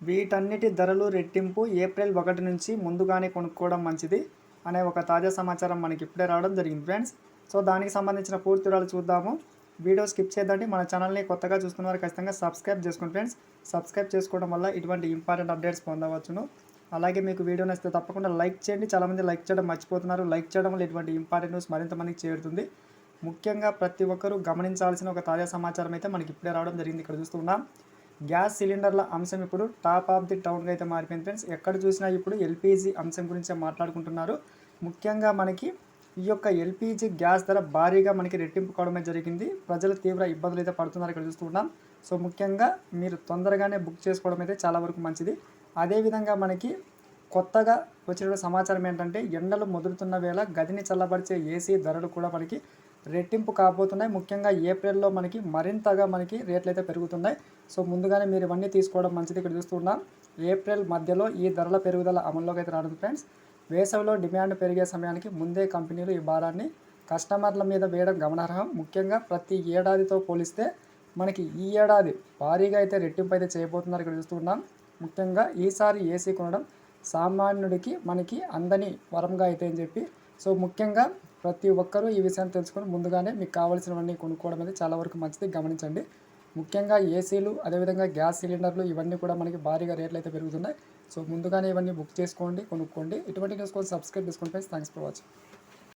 వీటన్నిటి ధరలు రెట్టింపు ఏప్రిల్ 1 నుంచి ముందుగానే కొనుక్కోవడం మంచిది అనే ఒక తాజా సమాచారం మనకి ఇప్పుడే రావడం జరిగింది ఫ్రెండ్స్. సో దానికి సంబంధించిన పూర్తి వివరాలు చూద్దాము. వీడియో స్కిప్ చేయదండి. మన ఛానల్ని కొత్తగా చూస్తున్నవారు ఖచ్చితంగా సబ్స్క్రైబ్ చేసుకోండి ఫ్రెండ్స్. సబ్స్క్రైబ్ చేసుకోవడం వల్ల ఇటువంటి ఇంపార్టెంట్ అప్డేట్స్ పొందవచ్చును. అలాగే మీకు వీడియో నచ్చితే తప్పకుండా లైక్ చేయండి. చాలామంది లైక్ చేయడం మర్చిపోతున్నారు. లైక్ చేయడం వల్ల ఇటువంటి ఇంపార్టెంట్ న్యూస్ మరింత మందికి చేరుతుంది. ముఖ్యంగా ప్రతి ఒక్కరూ గమనించాల్సిన ఒక తాజా సమాచారం అయితే మనకి ఇప్పుడే రావడం జరిగింది. ఇక్కడ చూస్తున్నాం, గ్యాస్ సిలిండర్ల అంశం ఇప్పుడు టాప్ ఆఫ్ ది టౌన్గా అయితే మారిపోయింది ఫ్రెండ్స్. ఎక్కడ చూసినా ఇప్పుడు ఎల్పిజి అంశం గురించే మాట్లాడుకుంటున్నారు. ముఖ్యంగా మనకి ఈ యొక్క ఎల్పిజి గ్యాస్ ధర భారీగా మనకి రెట్టింపు కావడమే జరిగింది. ప్రజలు తీవ్ర ఇబ్బందులు అయితే పడుతున్నారు ఇక్కడ చూస్తున్నాం. సో ముఖ్యంగా మీరు తొందరగానే బుక్ చేసుకోవడం అయితే చాలా వరకు మంచిది. అదేవిధంగా మనకి కొత్తగా వచ్చిన సమాచారం ఏంటంటే, ఎండలు ముదురుతున్న వేళ గదిని చల్లబరిచే ఏసీ ధరలు కూడా మనకి రెట్టింపు కాబోతున్నాయి. ముఖ్యంగా ఏప్రిల్లో మనకి మరింతగా మనకి రేట్లు అయితే పెరుగుతున్నాయి. సో ముందుగానే మీరు ఇవన్నీ తీసుకోవడం మంచిది. ఇక్కడ చూస్తున్నాం, ఏప్రిల్ మధ్యలో ఈ ధరల పెరుగుదల అమల్లోకి అయితే రానుంది ఫ్రెండ్స్. వేసవిలో డిమాండ్ పెరిగే సమయానికి ముందే కంపెనీలు ఈ భారాన్ని కస్టమర్ల మీద వేయడం గమనార్హం. ముఖ్యంగా ప్రతి ఏడాదితో పోలిస్తే మనకి ఈ ఏడాది భారీగా అయితే రెట్టింపు అయితే చేయబోతున్నారు. ఇక్కడ చూస్తున్నాం, ముఖ్యంగా ఈసారి ఏసీ కొనడం సామాన్యుడికి మనకి అందని వరంగా అయితే అని చెప్పి. సో ముఖ్యంగా ప్రతి ఒక్కరూ ఈ విషయాన్ని తెలుసుకొని ముందుగానే మీకు కావాల్సినవన్నీ కొనుక్కోవడం అనేది చాలా వరకు మంచిది. గమనించండి. ముఖ్యంగా ఏసీలు, అదేవిధంగా గ్యాస్ సిలిండర్లు ఇవన్నీ కూడా మనకి భారీగా రేట్లు అయితే పెరుగుతున్నాయి. సో ముందుగానే ఇవన్నీ బుక్ చేసుకోండి, కొనుక్కోండి. ఇటువంటి న్యూస్ కోసం సబ్స్క్రైబ్ చేసుకోండి ఫ్రెండ్స్. Thanks for watching.